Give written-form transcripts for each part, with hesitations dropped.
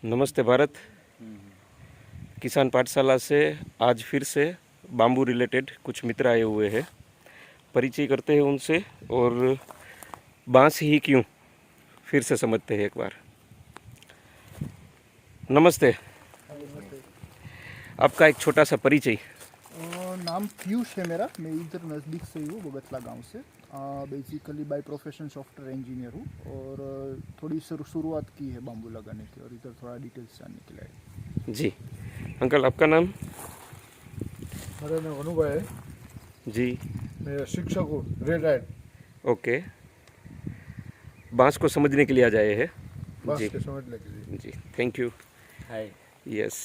नमस्ते भारत। किसान पाठशाला से आज फिर से बाम्बू रिलेटेड कुछ मित्र आए हुए हैं। परिचय करते हैं उनसे और बांस ही क्यों फिर से समझते हैं एक बार। नमस्ते। आपका एक छोटा सा परिचय। नाम पीयूष है मेरा। मैं इधर नज़दीक से ही हूँ, बगतला गांव से। Basically by profession software engineer हूँ और थोड़ी शुरुआत की है बाम्बू लगाने की और इधर थोड़ा डिटेल्स जानने के लिए। जी अंकल, आपका नाम? मेरा नाम अनुभव है जी। मैं शिक्षक हूँ, रिटायर्ड। ओके, बांस को समझने के लिए आ जाए हैं। बस जी के समझने के लिए। जी, थैंक यू। हाय, यस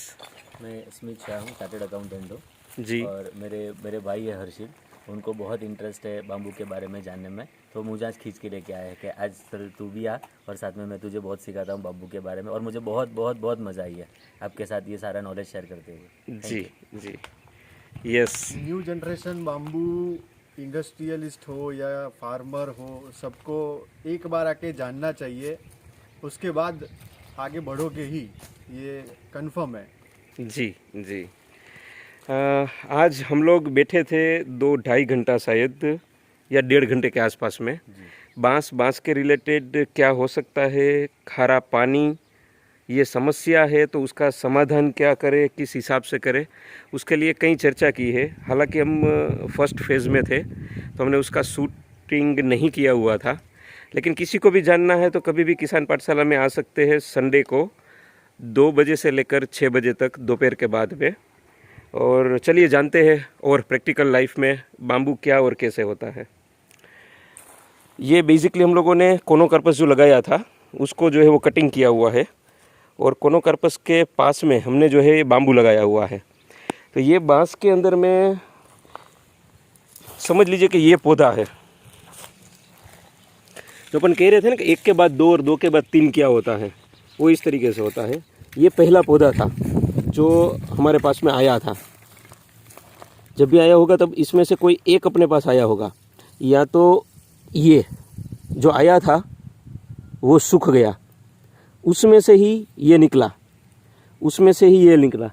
मैं स्मित शाह हूँ, चार्टर्ड अकाउंटेंट हूँ। जी। और मेरे भाई है हर्षित, उनको बहुत इंटरेस्ट है बाम्बू के बारे में जानने में, तो मुझे आज खींच के लेके आया है कि आज सर तू भी आ और साथ में मैं तुझे बहुत सिखाता हूँ बाम्बू के बारे में। और मुझे बहुत बहुत बहुत मज़ा आई है आपके साथ ये सारा नॉलेज शेयर करते हुए। जी जी। Yes new generation bamboo industrialist हो या फार्मर हो, सबको एक बार आके जानना चाहिए, उसके बाद आगे बढ़ोगे ही, ये कंफर्म है। जी जी। आज हम लोग बैठे थे 2-2.5 घंटा शायद या 1.5 घंटे के आसपास में। बांस के रिलेटेड क्या हो सकता है, खारा पानी ये समस्या है तो उसका समाधान क्या करें, किस हिसाब से करें, उसके लिए कई चर्चा की है। हालांकि हम फर्स्ट फेज़ में थे तो हमने उसका शूटिंग नहीं किया हुआ था, लेकिन किसी को भी जानना है तो कभी भी किसान पाठशाला में आ सकते हैं संडे को 2 बजे से लेकर 6 बजे तक दोपहर के बाद में। और चलिए जानते हैं और प्रैक्टिकल लाइफ में बाम्बू क्या और कैसे होता है। ये बेसिकली हम लोगों ने कोनोकार्पस जो लगाया था उसको जो है वो कटिंग किया हुआ है और कोनोकार्पस के पास में हमने जो है ये बाम्बू लगाया हुआ है। तो ये बांस के अंदर में समझ लीजिए कि ये पौधा है जो अपन कह रहे थे ना कि 1 के बाद 2 और 2 के बाद 3 क्या होता है, वो इस तरीके से होता है। ये पहला पौधा था जो हमारे पास में आया था। जब भी आया होगा तब इसमें से कोई एक अपने पास आया होगा, या तो ये जो आया था वो सूख गया, उसमें से ही ये निकला, उसमें से ही ये निकला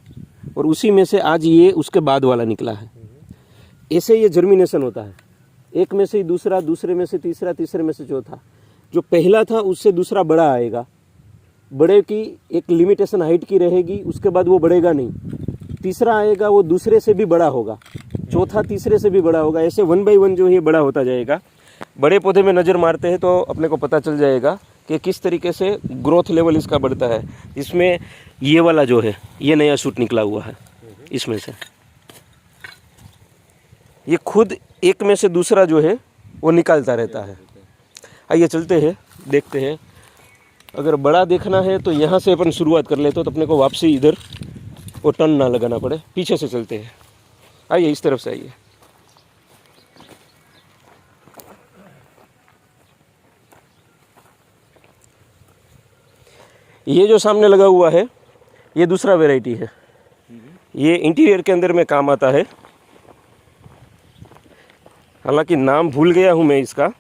और उसी में से आज ये उसके बाद वाला निकला है। ऐसे ये जर्मिनेशन होता है, एक में से ही दूसरा, दूसरे में से तीसरा, तीसरे में से चौथा। जो पहला था उससे दूसरा बड़ा आएगा, बड़े की एक लिमिटेशन हाइट की रहेगी, उसके बाद वो बढ़ेगा नहीं। तीसरा आएगा वो दूसरे से भी बड़ा होगा, चौथा तीसरे से भी बड़ा होगा। ऐसे 1 बाय 1 जो है बड़ा होता जाएगा। बड़े पौधे में नज़र मारते हैं तो अपने को पता चल जाएगा कि किस तरीके से ग्रोथ लेवल इसका बढ़ता है। इसमें ये वाला जो है ये नया शूट निकला हुआ है, इसमें से ये खुद एक में से दूसरा जो है वो निकालता रहता है। आइए चलते हैं, देखते हैं। अगर बड़ा देखना है तो यहाँ से अपन शुरुआत कर लेते हो तो अपने को वापसी इधर वो टर्न ना लगाना पड़े, पीछे से चलते हैं। आइए इस तरफ से आइए। ये जो सामने लगा हुआ है ये दूसरा वैरायटी है, ये इंटीरियर के अंदर में काम आता है। हालांकि नाम भूल गया हूँ मैं इसका।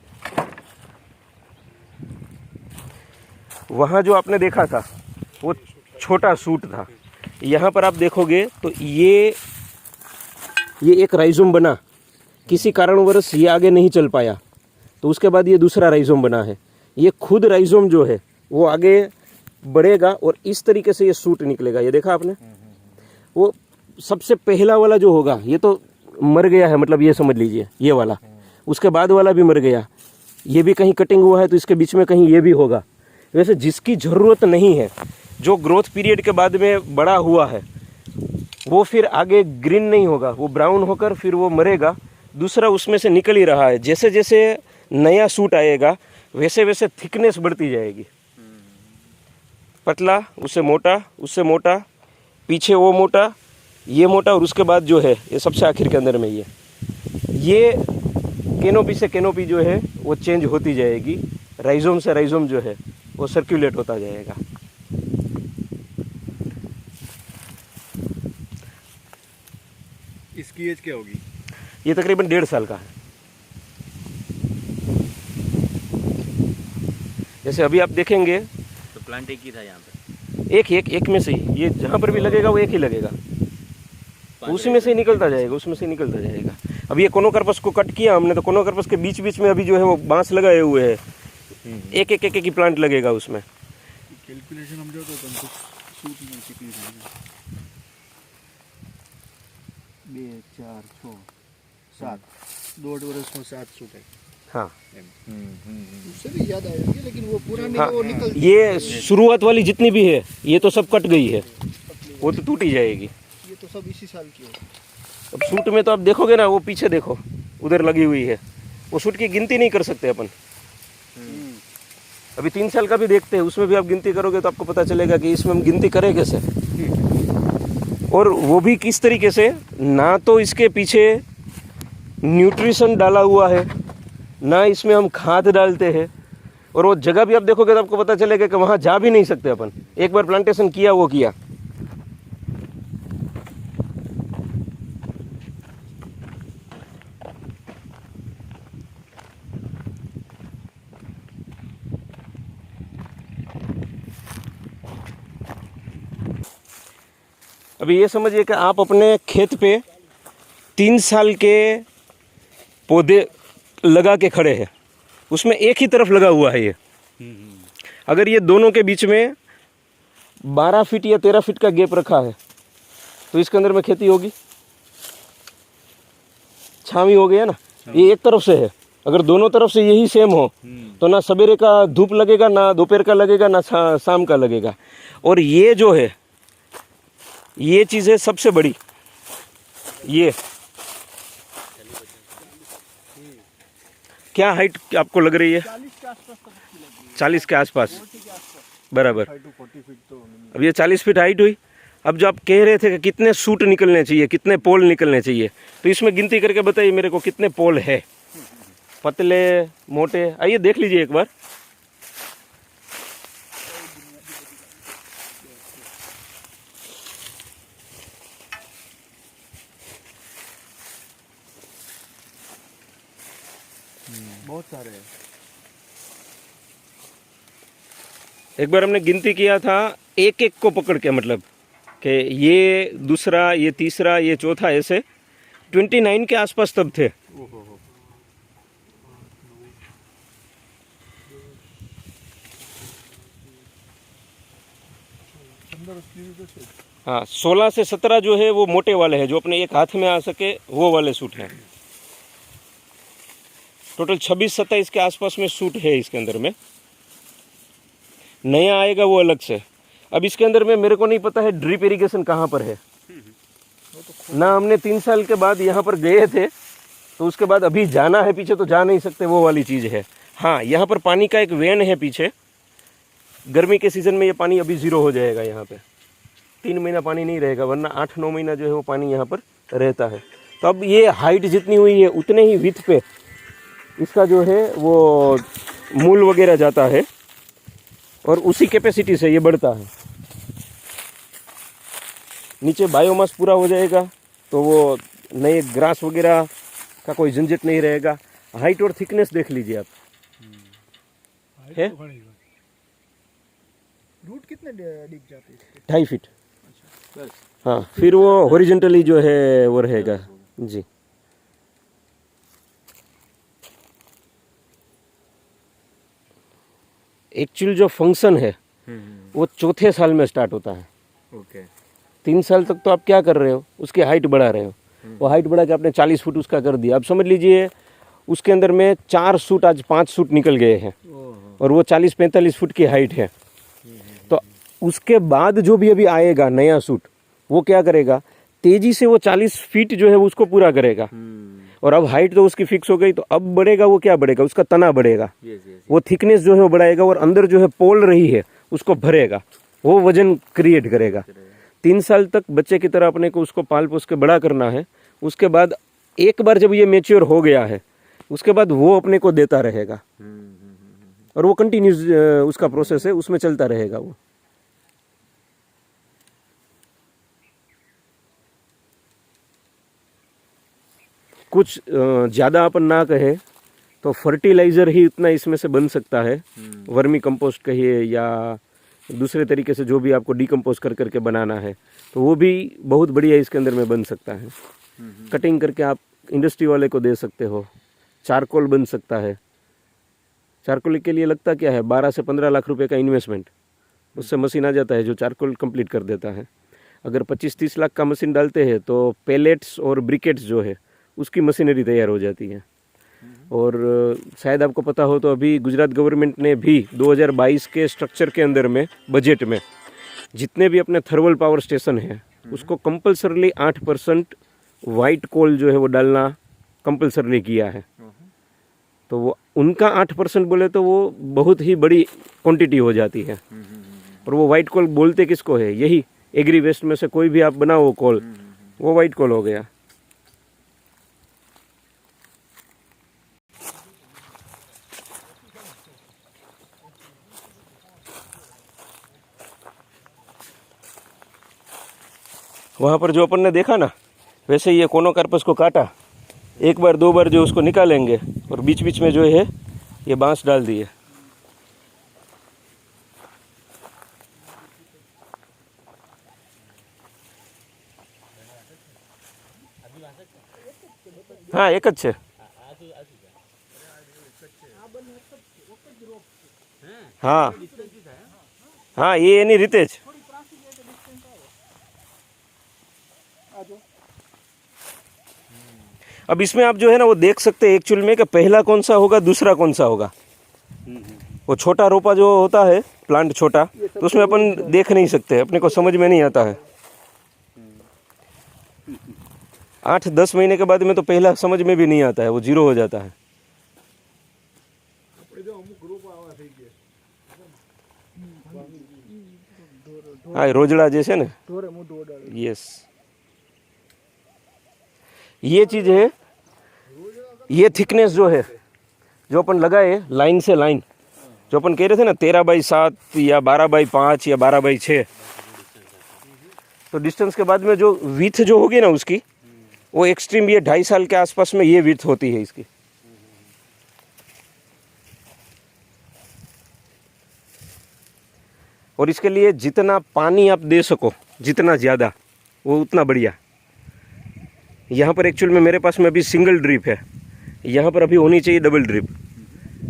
वहाँ जो आपने देखा था वो छोटा सूट था, यहाँ पर आप देखोगे तो ये एक राइजोम बना, किसी कारणवश ये आगे नहीं चल पाया तो उसके बाद ये दूसरा राइजोम बना है। ये खुद राइजोम जो है वो आगे बढ़ेगा और इस तरीके से ये सूट निकलेगा। ये देखा आपने, वो सबसे पहला वाला जो होगा ये तो मर गया है, मतलब ये समझ लीजिए ये वाला, उसके बाद वाला भी मर गया, ये भी कहीं कटिंग हुआ है तो इसके बीच में कहीं ये भी होगा। वैसे जिसकी ज़रूरत नहीं है, जो ग्रोथ पीरियड के बाद में बड़ा हुआ है, वो फिर आगे ग्रीन नहीं होगा, वो ब्राउन होकर फिर वो मरेगा। दूसरा उसमें से निकल ही रहा है। जैसे जैसे नया सूट आएगा वैसे वैसे थिकनेस बढ़ती जाएगी, पतला, उससे मोटा, पीछे वो मोटा, ये मोटा, और उसके बाद जो है ये सबसे आखिर के अंदर में ये कैनोपी से कैनोपी जो है वो चेंज होती जाएगी। राइजोम से राइजोम जो है वो सर्कुलेट होता जाएगा। इसकी एज क्या होगी? ये तकरीबन 1.5 साल का है। जैसे अभी आप देखेंगे तो प्लांट एक ही था यहाँ पे। एक में से ही, ये जहाँ पर भी लगेगा वो एक ही लगेगा, उसी में से ही निकलता जाएगा, उसमें से निकलता जाएगा। अब ये कोनोकार्पस को कट किया हमने, तो कोनोकार्पस के बीच बीच में अभी जो है वो बांस लगाए हुए हैं, एक एक ही प्लांट लगेगा उसमें। कैलकुलेशन समझो तो तुमको सूट नहीं सीखनी चाहिए। 2 4 6 7 1.5 वर्ष में 7 सूट है। हाँ उससे भी ज़्यादा आएंगे, लेकिन वो पुरानी हाँ, वो निकल, ये शुरुआत वाली जितनी भी है ये तो सब कट गई है, वो तो टूट ही जाएगी। ये तो सब इसी साल की है। अब सूट में तो आप देखोगे ना, वो पीछे देखो उधर लगी हुई है, वो सूट की गिनती नहीं कर सकते अपन। अभी 3 साल का भी देखते हैं, उसमें भी आप गिनती करोगे तो आपको पता चलेगा कि इसमें हम गिनती करें कैसे, और वो भी किस तरीके से। ना तो इसके पीछे न्यूट्रिशन डाला हुआ है, ना इसमें हम खाद डालते हैं, और वो जगह भी आप देखोगे तो आपको पता चलेगा कि वहाँ जा भी नहीं सकते अपन। एक बार प्लांटेशन किया वो किया। अभी ये समझिए कि आप अपने खेत पे 3 साल के पौधे लगा के खड़े हैं, उसमें एक ही तरफ लगा हुआ है ये। अगर ये दोनों के बीच में 12 फीट या 13 फीट का गैप रखा है तो इसके अंदर में खेती होगी, छावी हो गया ना। ये एक तरफ से है, अगर दोनों तरफ से यही सेम हो तो ना सवेरे का धूप लगेगा, ना दोपहर का लगेगा, ना शाम का लगेगा। और ये जो है ये चीज़ है सबसे बड़ी, ये क्या हाइट आपको लग रही है? 40 के आसपास बराबर। अब ये 40 फीट हाइट हुई। अब जो आप कह रहे थे कि कितने सूट निकलने चाहिए, कितने पोल निकलने चाहिए, तो इसमें गिनती करके बताइए मेरे को कितने पोल है, पतले मोटे। आइए देख लीजिए एक बार। बहुत सारे हैं। एक बार हमने गिनती किया था एक एक को पकड़ के, मतलब कि ये दूसरा, ये तीसरा, ये चौथा, ऐसे 29 के आसपास तब थे। हाँ 16 से 17 जो है वो मोटे वाले हैं, जो अपने एक हाथ में आ सके वो वाले सूट हैं। टोटल 26-27 के आसपास में सूट है इसके अंदर में। नया आएगा वो अलग से। अब इसके अंदर में मेरे को नहीं पता है ड्रिप इरिगेशन कहाँ पर है ना। हमने 3 साल के बाद यहाँ पर गए थे, तो उसके बाद अभी जाना है पीछे तो जा नहीं सकते, वो वाली चीज़ है। हाँ यहाँ पर पानी का एक वेन है पीछे, गर्मी के सीज़न में ये पानी अभी 0 हो जाएगा यहाँ पे। 3 महीना पानी नहीं रहेगा, वरना 8-9 महीना जो है वो पानी यहाँ पर रहता है। तो अब ये हाइट जितनी हुई है उतने ही विथ पे इसका जो है वो मूल वगैरह जाता है, और उसी कैपेसिटी से ये बढ़ता है। नीचे बायोमास पूरा हो जाएगा तो वो नए ग्रास वगैरह का कोई झंझट नहीं रहेगा। हाइट और थिकनेस देख लीजिए आप, है रूट कितने डिग जाते हैं? 2.5 फीट। हाँ फिर वो हॉरिजॉन्टली जो है वो रहेगा जी। एक्चुअल जो फंक्शन है वो चौथे साल में स्टार्ट होता है। ओके 3 साल तक तो आप क्या कर रहे हो, उसकी हाइट बढ़ा रहे हो। वो हाइट बढ़ा के आपने 40 फुट उसका कर दिया। अब समझ लीजिए उसके अंदर में 4 सूट, आज 5 सूट निकल गए हैं, और वो 40-45 फुट की हाइट है। तो उसके बाद जो भी अभी आएगा नया सूट, वो क्या करेगा, तेजी से वो 40 फीट जो है उसको पूरा करेगा। और अब हाइट तो उसकी फिक्स हो गई, तो अब बढ़ेगा वो, क्या बढ़ेगा, उसका तना बढ़ेगा। वो थिकनेस जो है वो बढ़ाएगा, और अंदर जो है पोल रही है उसको भरेगा, वो वजन क्रिएट करेगा। 3 साल तक बच्चे की तरह अपने को उसको पाल पोस के बड़ा करना है। उसके बाद एक बार जब ये मैच्योर हो गया है, उसके बाद वो अपने को देता रहेगा, और वो कंटिन्यूस उसका प्रोसेस है, उसमें चलता रहेगा वो। कुछ ज़्यादा अपन ना कहे तो फर्टिलाइज़र ही इतना इसमें से बन सकता है, वर्मी कंपोस्ट कहिए या दूसरे तरीके से जो भी आपको डिकम्पोज कर करके बनाना है तो वो भी बहुत बढ़िया इसके अंदर में बन सकता है। कटिंग करके आप इंडस्ट्री वाले को दे सकते हो। चारकोल बन सकता है। चारकोल के लिए लगता क्या है, 12 से 15 लाख रुपए का इन्वेस्टमेंट, उससे मशीन आ जाता है जो चारकोल कंप्लीट कर देता है। अगर 25-30 लाख का मशीन डालते हैं तो पैलेट्स और ब्रिकेट्स जो है उसकी मशीनरी तैयार हो जाती है। और शायद आपको पता हो तो अभी गुजरात गवर्नमेंट ने भी 2022 के स्ट्रक्चर के अंदर में बजट में जितने भी अपने थर्मल पावर स्टेशन हैं उसको कंपल्सरली 8% वाइट कोल जो है वो डालना कंपल्सरली किया है। तो वो उनका 8% बोले तो वो बहुत ही बड़ी क्वांटिटी हो जाती है। और वो वाइट कोल बोलते किसको है, यही एग्री वेस्ट में से कोई भी आप बनाओ कोल, वो वाइट कोल हो गया। वहाँ पर जो अपन ने देखा ना, वैसे ही ये कोनोकार्पस को काटा, एक बार 2 बार जो उसको निकालेंगे और बीच बीच में जो है ये बांस डाल दिए। हाँ एक જ છે। हाँ हाँ ये એની રીતે જ। अब इसमें आप जो है ना वो देख सकते हैं एक्चुअल में कि पहला कौन सा होगा दूसरा कौन सा होगा। वो छोटा रोपा जो होता है प्लांट छोटा, तो उसमें अपन देख नहीं सकते, अपने को समझ में नहीं आता है। 8-10 महीने के बाद में तो पहला समझ में भी नहीं आता है, वो जीरो हो जाता है। हाँ रोजड़ा जैसे ना, यस ये चीज़ है। ये थिकनेस जो है जो अपन लगाए लाइन से लाइन, जो अपन कह रहे थे ना 13/7 या 12/5 या 12/6, तो डिस्टेंस के बाद में जो विथ जो होगी ना उसकी, वो एक्सट्रीम ये 2.5 साल के आसपास में ये विथ होती है इसकी। और इसके लिए जितना पानी आप दे सको, जितना ज़्यादा, वो उतना बढ़िया। यहाँ पर एक्चुअल में मेरे पास में अभी सिंगल ड्रिप है, यहाँ पर अभी होनी चाहिए डबल ड्रिप।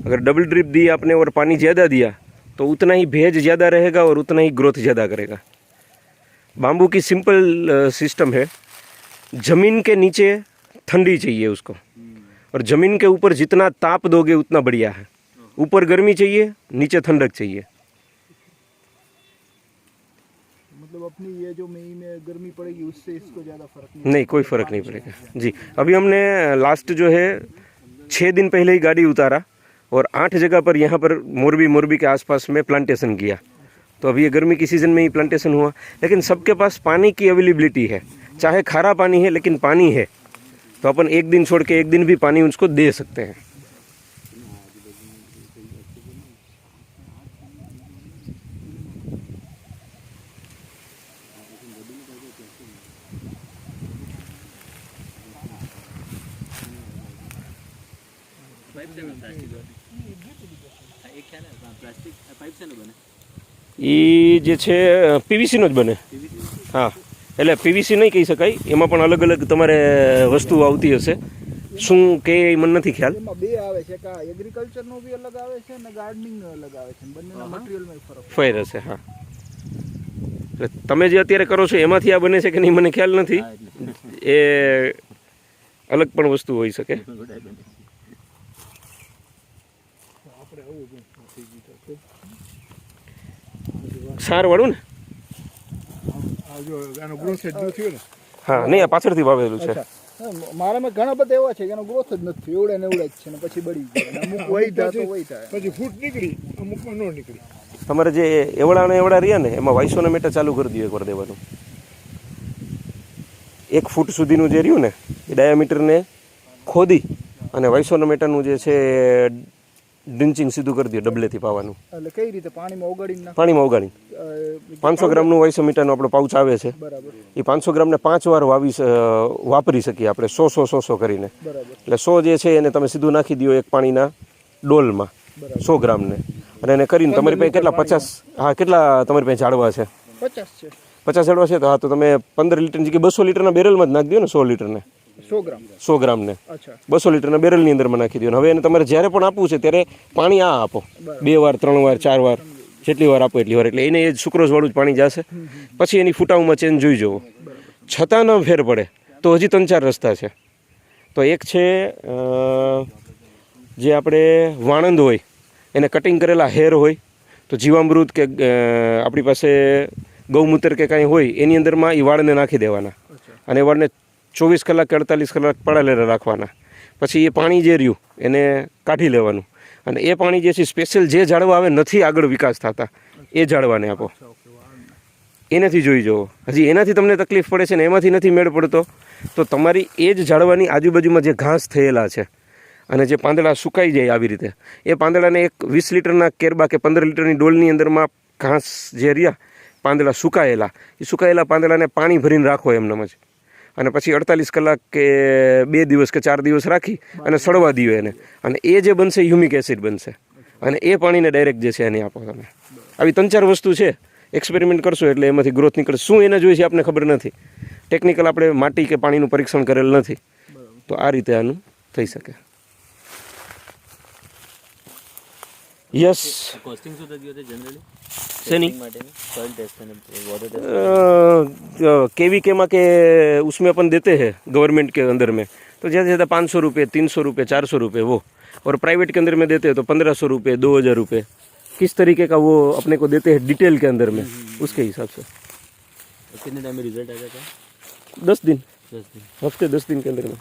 अगर डबल ड्रिप दी आपने और पानी ज़्यादा दिया तो उतना ही भेज ज़्यादा रहेगा और उतना ही ग्रोथ ज़्यादा करेगा। बाम्बू की सिंपल सिस्टम है, ज़मीन के नीचे ठंडी चाहिए उसको, और ज़मीन के ऊपर जितना ताप दोगे उतना बढ़िया है। ऊपर गर्मी चाहिए, नीचे ठंडक चाहिए। मतलब अपनी ये जो मई में गर्मी पड़ेगी उससे इसको ज़्यादा फर्क नहीं, कोई फ़र्क नहीं पड़ेगा जी। अभी हमने लास्ट जो है 6 दिन पहले ही गाड़ी उतारा और 8 जगह पर यहाँ पर मोरबी के आसपास में प्लांटेशन किया। तो अभी ये गर्मी की सीज़न में ही प्लांटेशन हुआ, लेकिन सबके पास पानी की अवेलेबिलिटी है। चाहे खारा पानी है लेकिन पानी है, तो अपन एक दिन छोड़ के एक दिन भी पानी उसको दे सकते हैं। એ જે છે પીવીસીનો જ બને। હા એટલે પીવીસી નહીં કહી શકાય, એમાં પણ અલગ અલગ તમારે વસ્તુ આવતી હશે, શું કે એ મને નથી ખ્યાલ। એમાં બે આવે છે કે એગ્રીકલ્ચરનો બી અલગ આવે છે અને ગાર્ડનિંગનો અલગ આવે છે, બંનેના મટીરીયલમાં ફરક ફેર હશે। હા એટલે તમે જે અત્યારે કરો છો એમાંથી આ બને છે કે નહીં મને ખ્યાલ નથી, એ અલગ પણ વસ્તુ હોઈ શકે। સારવાળું ને, આ જો આનો ગ્રોથ જ ન થયો ને, હા નહીં આ પાછળથી વાવેલું છે। મારામાં ઘણા બધા એવા છે કે એનો ગ્રોથ જ નથી, એવડે ને એવડે જ છે ને પછી બળી જાય, અમુક વૈધા તો વૈધા, પછી ફૂટ નીકળી, અમુકમાં ન નીકળી। તમારે જે એવડા ને એવડા રહ્યા ને એમાં વાઇસોનોમીટર ચાલુ કરી દો એકવાર દેવાનું। 1 ફૂટ સુધીનું જે રહ્યું ને એ ડાયામીટરને ખોદી અને વાઇસોનોમીટરનું જે છે ડ્રિંચિંગ સીધું કરી દો, ડબલેથી પાવાનું। એટલે કઈ રીતે પાણીમાં ઓગાળીને પાણીમાં ઓગાળી 500 ગ્રામનું વાઇસોમીટરનો આપણો પાઉચ આવે છે, બરાબર, એ 500 ગ્રામને 5 વાર વાપરી શકીએ આપણે 100 કરીને। બરાબર, એટલે 100 જે છે એને તમે સીધું નાખી દો એક પાણીના ડોલમાં 100 ગ્રામને, અને એને કરીને તમારી પાસે કેટલા 50 હા કેટલા તમારી પાસે ઝાડવા છે 50 છે 50 ઝાડવા છે તો હા તો તમે 15 લીટરની જગ્યાએ 200 લીટરના બેરલમાં જ નાખી દો ને 100 લીટરને 100 ગ્રામ 100 ગ્રામને અચ્છા 200 લીટરના બેરલની અંદરમાં નાખી દો. હવે એને તમારે જ્યારે પણ આપવું છે ત્યારે પાણી આ આપો 2 વાર 3 વાર 4 વાર જેટલી વાર આપો એટલી વાર એટલે એને એ સુક્રોઝવાળું જ પાણી જશે. પછી એની ફૂટાવમાં ચેન્જ જોઈ જવો. છતાં ન ફેર પડે તો હજી 3-4 રસ્તા છે. તો એક છે જે આપણે વાણંદ હોય એને કટિંગ કરેલા હેર હોય તો જીવામૃત કે આપણી પાસે ગૌમૂત્ર કે કાંઈ હોય એની અંદરમાં એ વાળને નાખી દેવાના અને એ વાળને 24 કલાક કે 48 કલાક પડાલેલા રાખવાના. પછી એ પાણી જે રહ્યું એને કાઢી લેવાનું અને એ પાણી જે છે સ્પેશિયલ જે ઝાડવા આવે નથી આગળ વિકાસ થતા એ ઝાડવાને આપો. એનાથી જોઈ જુઓ. હજી એનાથી તમને તકલીફ પડે છે ને એમાંથી નથી મેળ પડતો તો તમારી એ જ ઝાડવાની આજુબાજુમાં જે ઘાસ થયેલા છે અને જે પાંદડા સુકાઈ જાય આવી રીતે એ પાંદડાને એક 20 લીટરના કેરબા કે 15 લીટરની ડોલની અંદરમાં ઘાસ જે રહ્યા પાંદડા સુકાયેલા પાંદડાને પાણી ભરીને રાખો એમનેમ જ અને પછી 48 કલાક કે 2 દિવસ કે 4 દિવસ રાખી અને સડવા દીવે એને અને એ જે બનશે હ્યુમિક એસિડ બનશે અને એ પાણીને ડાયરેક્ટ જે છે એને આપો તમે. આવી 3-4 વસ્તુ છે. એક્સપેરિમેન્ટ કરશો એટલે એમાંથી ગ્રોથ નીકળે. શું એને જોઈએ છે આપને ખબર નથી. ટેકનિકલ આપણે માટી કે પાણીનું પરીક્ષણ કરેલ નથી તો આ રીતે આનું થઈ શકે. યસ કોસ્ટિંગ શું થતી હતી જનરલી શેની माटेनी सॉइल टेस्ट અને वॉटर टेस्ट केवीके के उसमें अपन देते हैं गवर्नमेंट के अंदर में तो ज़्यादा से ज़्यादा 500 रुपये 300 रुपये 400 रुपये वो और प्राइवेट के अंदर में देते हैं तो 1500 रुपये 2000 रुपये किस तरीके का वो अपने को देते हैं डिटेल के अंदर में उसके हिसाब से. कितने टाइम में रिजल्ट आ जाता है? 10 दिन 10 दिन. हफ्ते 10 दिन के अंदर में.